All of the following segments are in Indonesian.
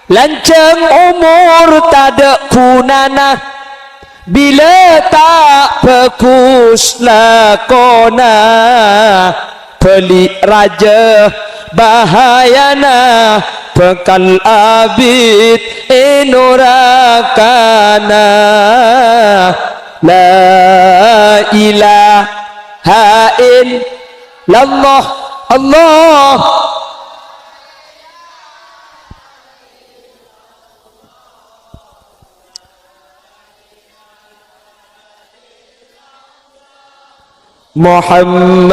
lanceng umur tada kunana bila tak pekus lakona pelik raja bahayana bekal abid enorakana la ilaha illallah Allah Muhammadur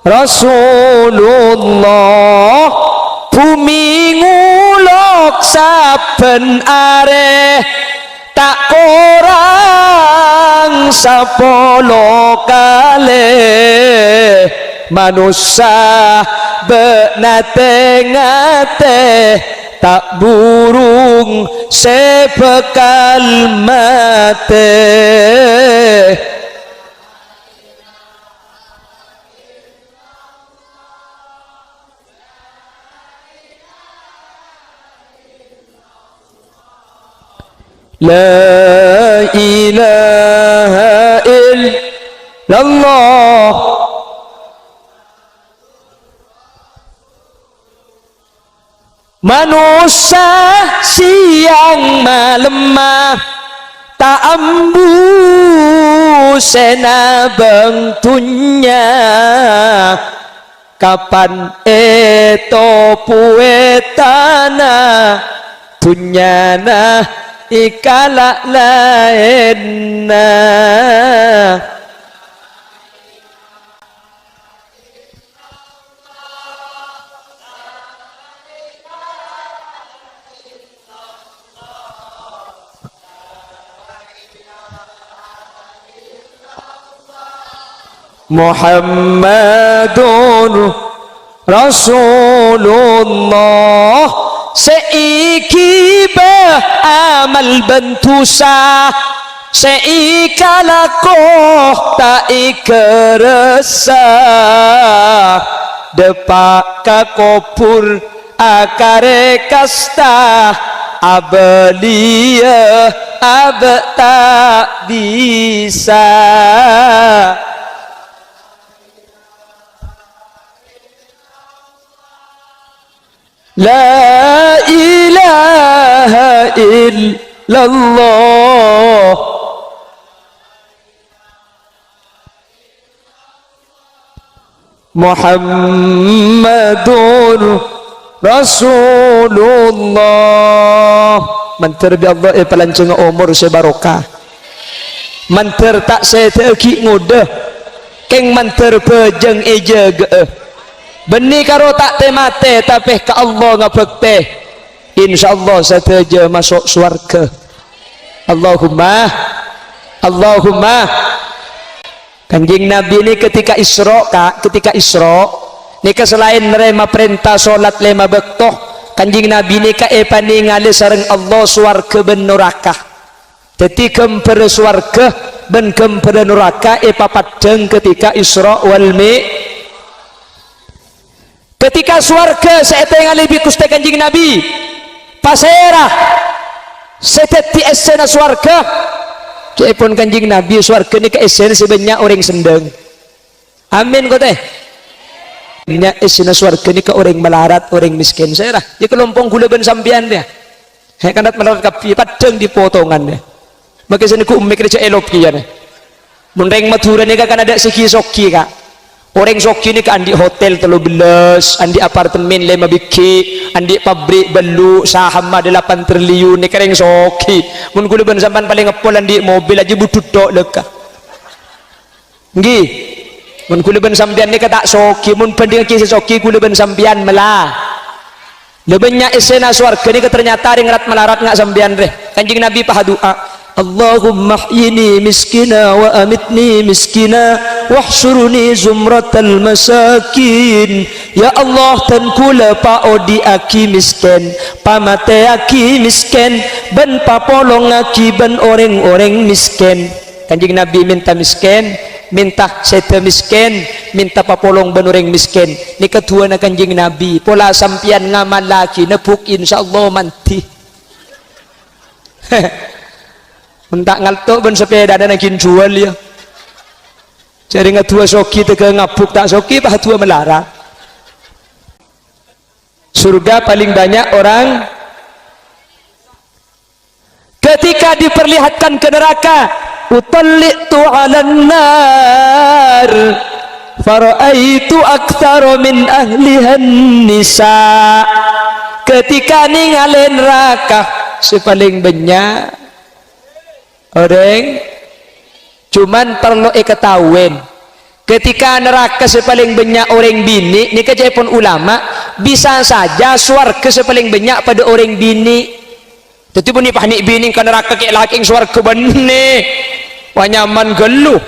Rasulullah bumi ngulok saben are tak kurang sapolo kale manusia benate ngate tak burung sebekal mate La ilaha illallah manusia siang malam tak ambu sena bengtunya kapan eto puetana tunyana ikala lainna Muhammadur Rasulullah seiki amal bentusa seikalakoh tak ikeresa depak kakopur akare kasta abelia abe tak bisa La ilaha illallah Muhammadur Rasulullah manter bi Allah palanceng umur sebarokah manter tak seteki ngudah keng manter pejeng eja benih karo tak temate tapi ke Allah ngabekte insyaallah sateja masuk surga Allahumma Allahumma Kanjeng Nabi ini ketika Isra ketika Isra nika selain nerima perintah salat 5 waktu Kanjeng Nabi nika paningali sareng Allah surga ben neraka dadi kemper surga ben kemper neraka papadeng ketika Isra wal Mi'raj ketika surga saya tengah lebih kuste Kanjeng Nabi pasera seteti esena surga kepon Kanjeng Nabi surga ini ke esena sebenarnya orang sendeng amin kok teh ini esena surga ini ke orang melarat orang miskin saya di kelompok gula ben sampian dia hanya kandat melarat kapi padeng di potongan dia maka sini ku umik kerja elop kia deh mundeng Madura ini kan ada siki soki kak orang soki ini kan di hotel 13 andi apartemen 5 biki andi pabrik belu saham ada 8 triliun ini kering soki mun kula ben sampan paling ngepol andi mobil aja butut tok leka nggih mun kula ben sampean ni kata soki mun pending kisah soki kula ben sampean melah lebenya esena swarga ni ternyata ring rat melarat ngak sampean reh Kanjeng Nabi paha doa Allahumma hyini miskina wa amitni miskina wahsuruni zumratal masakin ya Allah tan kula paodi aki miskin pamate aki miskin ben papolong aki ben orang-orang miskin Kanjeng Nabi minta miskin minta sete miskin, minta papolong benureng miskin. Ni kedua na kanjing Nabi, pola sampian ngamal lagi nebuk insyaallah manti. Mentak ngalto ben sepeda dan naging jual ya. Jadi ngadua soki tega ngabuk tak soki bah dua melarang. Surga paling banyak orang ketika diperlihatkan ke neraka, utallitu 'alan nar faraitu aktsara min ahlihan nisa. Ketika ninggalin neraka sepaling banyak orang cuman perlu ketahuan ketika neraka sepaling banyak orang bini ni kejepun ulama bisa saja swarga sepaling banyak pada orang bini. Tapi pun ni panik bini ke neraka kayak laki swarga benih wanyaman geluh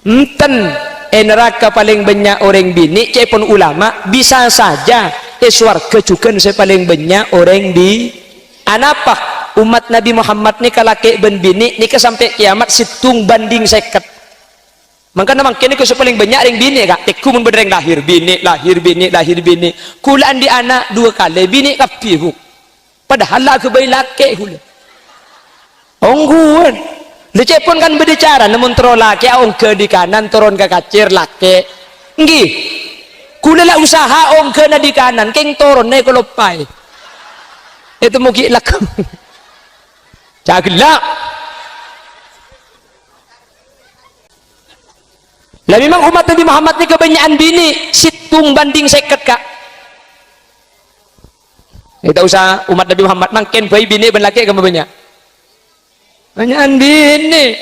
enten neraka paling banyak orang bini kejepun ulama bisa saja swarga juga sepaling banyak orang di anapa umat Nabi Muhammad ni kalaki ben bini ni ke sampai kiamat situng banding 50. Maka namang kini ke paling banyak ring bini kak teku mun bereng lahir bini kulaan di anak 2 kali bini kapi bu padahal lah ke bayi laki hula ongguan leceh pun kan berbicara namun tero laki ongke di kanan turun ke kacir laki nggih kula lah usaha ongke na di kanan keng turun na kolopai itu mugi laku cagelak lah memang umat Nabi Muhammad ni kebanyakan bini situng banding 50 kak. Kita usah umat Nabi Muhammad makin bayi bini ben laki kamu banyak banyakan bini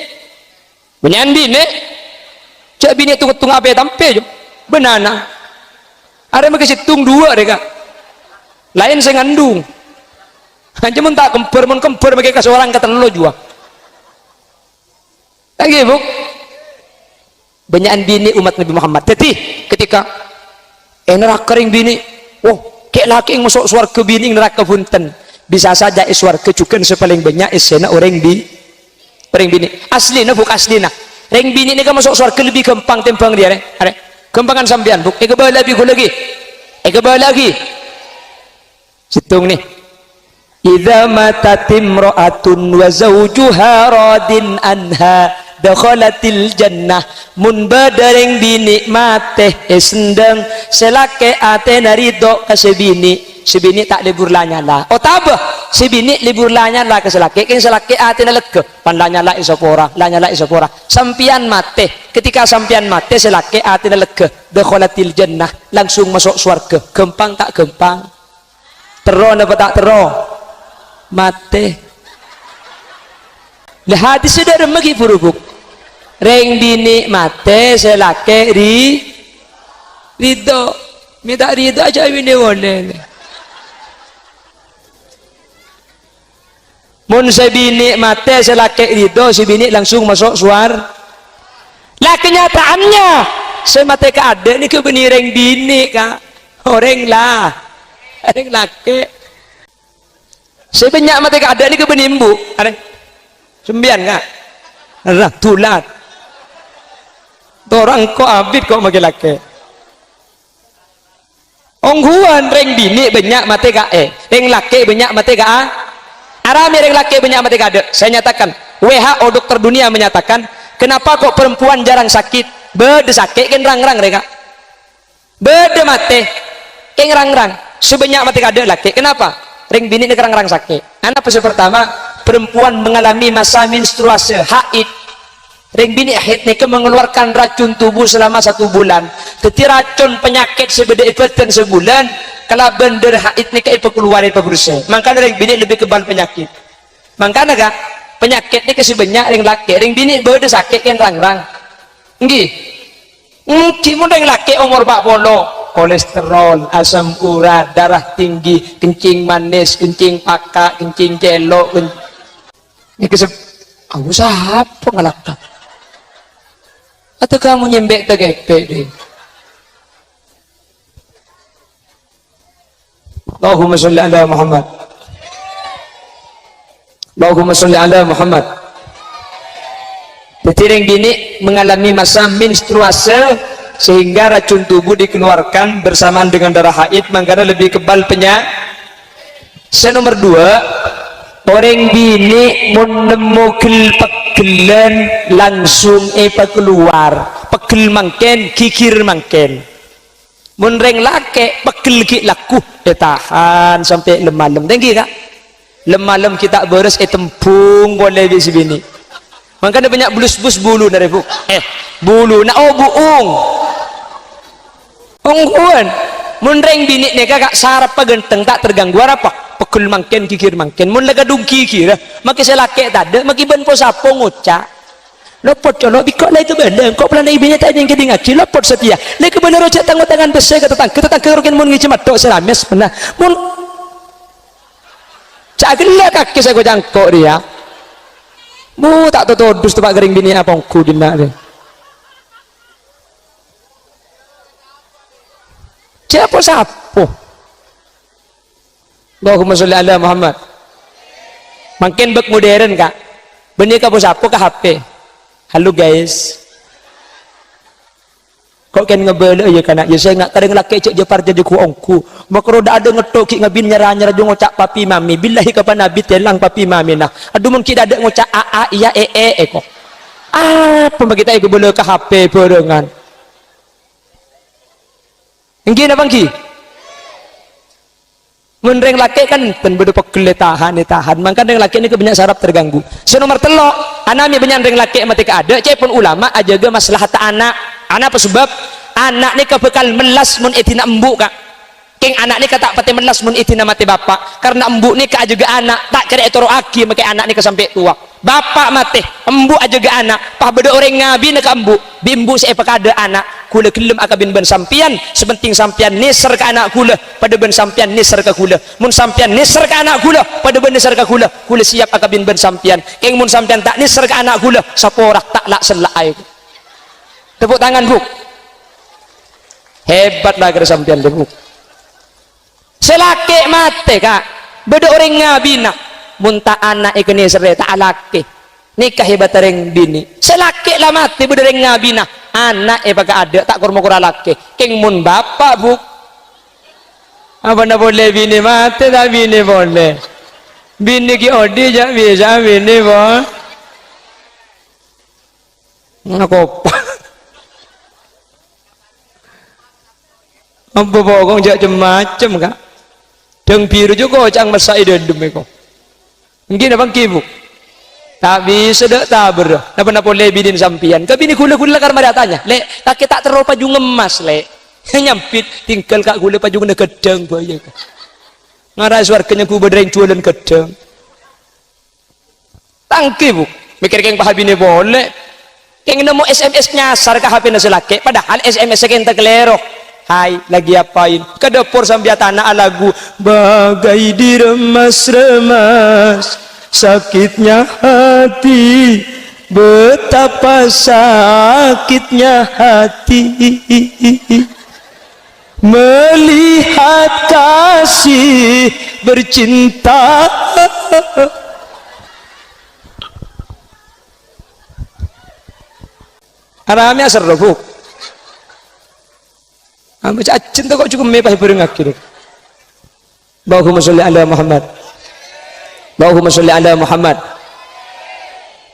cak bini tung apa tampe jo benana ada mereka situng 2 mereka lain saya ngandung hanya mun tak kempur mereka seorang kata lo jua lagi bu banyakan bini umat Nabi Muhammad. Jadi ketika neraka ring bini kayak laki yang masuk swarga bini neraka punten bisa saja swarga juga sepaling banyak isena orang bini asli na buk asli na ring bini ni kan masuk swarga lebih gampang timbang dia are gampangan sampean buk ikebal lagi situng nih idza matatimra'atun wa zawjuha radin anha dakhalatil jannah mun badareng bini mate sendeng selake ate narido ka sebini tak libur lanyala tabah sebini libur lanyala ke selake ken selake ate nalega pan lanyala isopora sampian mate ketika sampian mate selake ate nalega dakhalatil jannah langsung masuk surga gampang tak gampang tero napa tak tero mate lah hadis sudah remegi burubuk reng bini mate selake ridho minta ridho aja bini boleh mun sebini mate selake ridho si bini langsung masuk suar lah kenyataannya semate ke ada ni ke bini reng bini kak orang lah reng laki sebanyak mate ke ada ni ke bini imbu ada sembian kak tulat orang kok abid kok maki laki ongguan reng bini banyak mati ka reng laki banyak mati ka arami reng laki banyak mati ka saya nyatakan WHO dokter dunia menyatakan kenapa kok perempuan jarang sakit bede sakit kan rang-rang mereka bede mati kan rang-rang sebanyak mati ka laki kenapa reng bini ni rang-rang sakit anak pertama perempuan mengalami masa menstruasi haid ring bini haid ni mengeluarkan racun tubuh selama 1 bulan. Jadi racun penyakit sebeda ipatan sebulan kalau bender haid ni ke keluar itu berusaha. Makanya ring bini lebih kebal penyakit. Makanya kak penyakit ni kesebanyak ring laki. Ring bini berde sakit yang rang-rang. Nggih. Kimun ring laki umur 40 kolesterol, asam urat, darah tinggi, kencing manis, kencing pakak, kencing celok. Ini aku siapa ngelakak? Atau kamu nyembek tegepek deh? Allahumma sholli ala Muhammad. Allahumma sholli ala Muhammad. Jadi yang bini mengalami masa menstruasi sehingga racun tubuh dikeluarkan bersamaan dengan darah haid, makanya lebih kebal penyakit. Nomor 2, orang bini menemukan pegelan langsung keluar, pegel mangken, kikir mangken. Menreng laki pegel ki laku tahan sampai lemalem. Tinggi kak? Lemalem kita beres tempung boleh di sini. Makanya banyak bulus-bulus bulu dari bu. Bulu nak buung. Ongkuan. Munreng bini ni kakak sarap genteng tak terganggu apa? Pekul mangken kikir mangken. Mun lega dung kikir. Maki selake tade. Maki ben po sapo ngocak. Lopot colo bikok lah itu bener. Kok pelana ibinya tak yang keding ngaji. Lopot setia. Lagi bener rojak tanggung tangan besar ke tetang kerugian mun ngici matok serames benar. Mun cak gelak kaki saya kau jangkok dia. Bu tak tahu dus tempat kering bini apa ku dina dia. Siapa sapo? Allahumma sholli ala Muhammad. Makin bek modern kak. Benih ka sapo ka HP. Halo guys. Kok kan ngebele ya kana ya saya nggak kadang laki cek jepar jadi ku ongku. Makro dah ada ngetoki ngabin nyara jong ngocak papi mami. Billahi kapan nabi telang papi mami nah. Aduh mungkin ada ngocak aa iya kok. Apa kita iku bele ke HP barengan. Engki apa engki? Menreng laki kan pen bedo pegel tahan. Maka reng laki ini kebanyak saraf terganggu. Nomor telok, anak banyak reng laki mati ada. Cepun ulama ajaga maslahat anak. Anak apa sebab? Anak ni kebekal melas mun itina embuk kak. King anak ni kata pati melas mun itina mati bapak. Karena embuk ni kak juga anak. Tak kira etoro aki makai anak ni ke sampai tua. Bapak mati, embuk ajaga anak. Pah beda orang ngabi nak embuk. Bimbu saya pakada anak. Kula kelem akabin ben sampian. Sebenting sampian nisar ke anak kula. Pada ben sampian nisar ke kula. Mun sampian nisar ke anak kula. Pada ben nisar ke kula. Kula siap akabin ben sampian. King mun sampian tak nisar ke anak kula. Saporak tak lak selai. Tepuk tangan bu. Hebatlah kira sampian bu. Selake mate kak. Beda orang ngabina. Munta anak ikuni sere tak laki. Nikah hebat ring bini. Selake lah mati beda orang ngabina. Anak pakai ada tak kurma-kurma laki. King mun bapak bu. Apa nak boleh bini mati tak bini boleh. Bini ki odi jak bisa bini boleh. Ngakopa. Apa bokong jak macam kak. Deng biru juga cang masak idem eko. Mungkin apa kibu? Tak bisa dak taber. Napa boleh binin sampian. Ke bini gula-gula karena datanya. Le, laki tak terlalu paju ngemas le. Nyampit tinggal kak gula paju kena gedeng bahaya. Ngarai suarkanya ku bedreng jualan gedeng. Tangki bu. Mikir keng pahal bini boleh. Keng nemu SMS nyasar ke HP nasi laki. Padahal SMS keng tak kelero. Hai, lagi apain? Ke dapur sambil tanah lagu bagai diremas-remas sakitnya hati, betapa sakitnya hati melihat kasih bercinta. Aramnya seru. Ambil cinta kok cukup mepah bereng akhir. Allahumma sholli ala Muhammad. Allahumma sholli ala Muhammad.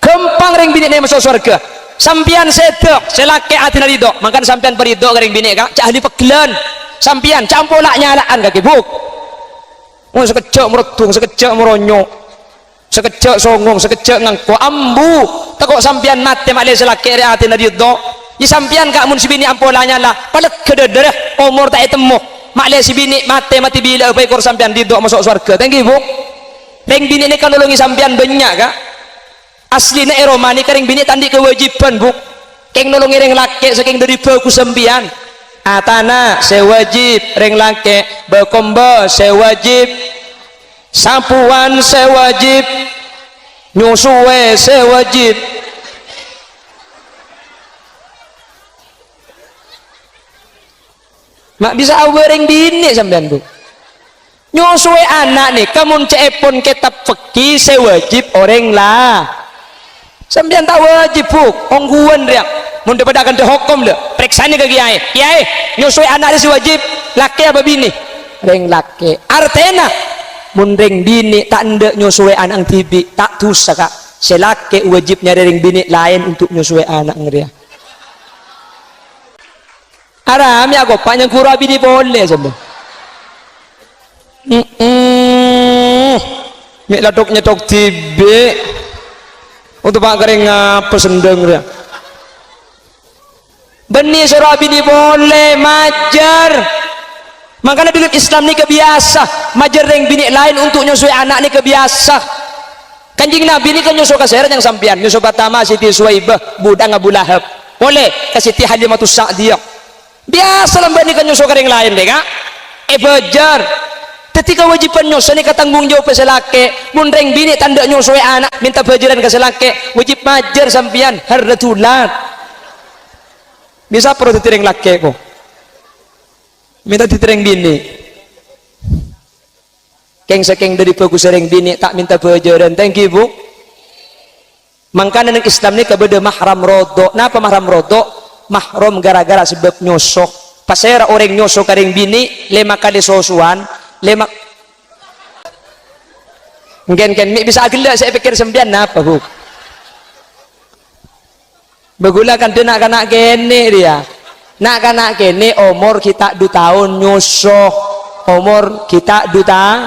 Kempang ring bini masuk surga. Sampian sedok, selake atina ridho. Makan sampian perido ring bini kak. Cak ahli pegelan. Sampian campolak nyalaan kaki buk. Oh sekejap meretung, sekejap meronyo. Sekejap songong, sekejap ngangko ambu. Takok sampian mati malih selake atina ridho. Di sampian kak mun si bini ampolanya lah palet kededer umur tak temu makleh si bini mati bila apa ekor sampian ridho masuk surga. Thank you bu. Ring bini ni kan nolongi sampian banyak kak asli na eromani kering bini tandi kewajiban bu. Keng nolongi ring laki saking dari baku sampian atana sewajib ring laki bekombo sewajib sapuan sewajib nyusuwe sewajib. Mak bisa awering bini sampean bu. Nyusuai anak nih, kamu cepon kitab fikih sewajib orang lah. Sampeyan tak wajib buk ongguan dia mun daripada ganti hukum dah periksanya ke kiai nyusui anak dia si wajib laki apa bini reng laki artena mun reng bini tak ndak nyusui anak tibi tak dosa kak selaki wajibnya reng bini lain untuk nyusui anak dia haram ya kok panjang kurang bini boleh sampai mik ladok nyetok tibi untuk pak kering apa sendeng dia benih surah bini boleh majar makanya dengan Islam ni kebiasa majar yang bini lain untuk nyusui anak ni kebiasa kanjing Nabi ni kan nyusu kaseret yang sampian nyusu pertama Siti Suwaibah budak Abu Lahab boleh ke Siti Halimatus Sa'diyah biasa lambat ni kan nyusu kering lain deh kak bejar ketika wajiban nyusu ni ketanggung jawab selake mundreng bini tanda nyusui anak minta bajaran ke selake wajib majar sampian harratulat bisa perlu ditereng laki kok minta ditereng bini keng sekeng dari bagus sering bini tak minta bajaran thank you bu makanya neng Islam ni kepada mahram rodok napa mahram rodok mahram gara-gara sebab nyosok pasera orang nyosok kering bini lima kali sosuan lima mungkin bisa agak saya pikir sembilan apa bu begula kan dia nak kanak kene dia nak kanak kene umur kita 2 tahun nyosok umur kita 2 tahun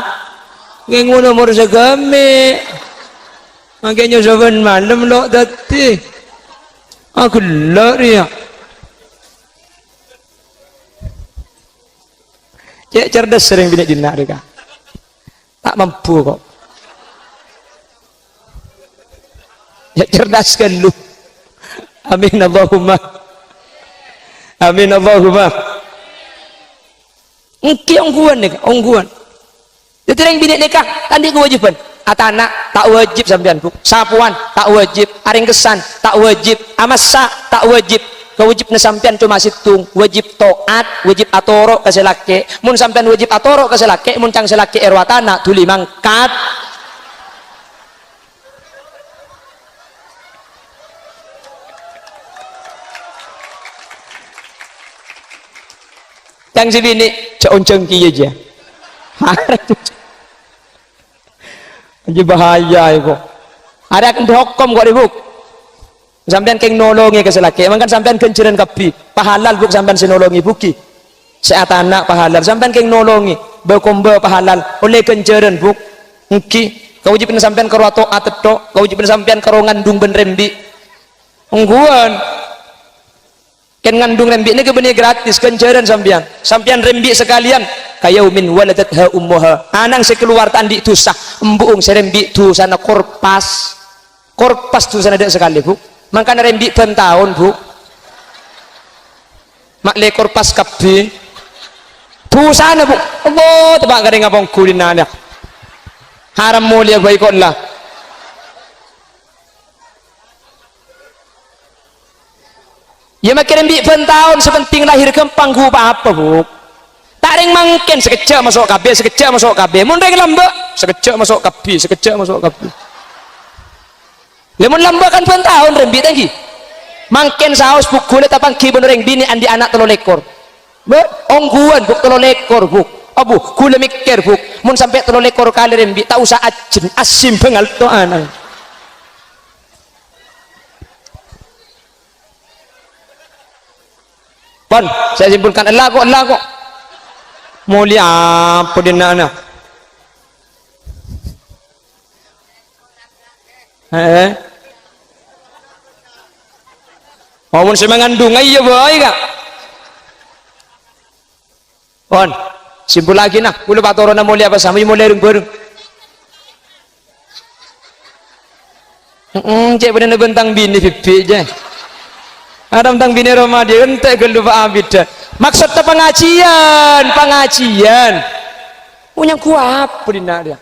ngengun umur segame makanya nyosokan malam lo tadi aku lo dia cek cerdas sering bina jinak mereka tak mampu kok ya cerdaskan lu amin Allahumma amin Allahumma engki ongguan nih ongguan jadi yang bina nikah tadi kewajiban atanak tak wajib sampean bu sapuan tak wajib aring kesan tak wajib amasa tak wajib kewajibna sampean cuma situng wajib toat wajib atoro ke selake mun sampean wajib atoro ke selake mun cang selake erwatana tuli mangkat yang si bini ceonceng kiye aja aja bahaya kok ada akan dihukum kok dibuk sampean keng nolongi ke selaki emang kan sampean kenceran kapi pahalal buk sampean sinolongi buki seat anak pahalal sampean keng nolongi bekombe pahalal oleh kenceran buk engki kau wajibin sampean karo taat tok kau wajibin sampean karo ngandung ben rembi ungguan kan ngandung rembi ini kebenih gratis kenceran sampean rembi sekalian kayaumin waladatha ummuha anang sekeluar tandi tusah embuung serembi tu sana korpas tu sana dek sekali bu makanya rembi ben tahun bu mak le korpas kabeh tu sana bu Allah tebak gade ngapong kulinana haram mulia baikon lah ya makin rembi ben tahun sepenting lahir kempang ku apa bu tak ring mangken sekejap masuk KB mun ring lambak sekejap masuk KB lemon lambak kan pun tahun rembi tangki mangken saus bukule tapang ki bener ring bini andi anak 3 ekor ongguan buk 3 ekor buk abu kula mikir buk mun sampai 3 ekor kali rembi tak usah ajen asim bengal to anak pon saya simpulkan Allah kok mulia apa dina anak mau saya mengandung aja boy kak pon simpul lagi nah kula patorona mulia apa sama mulia bareng cek bener bentang bini pipi aja ada bentang bini Ramadan ente gelupa abid maksudnya pengajian punya kuap apa dina dia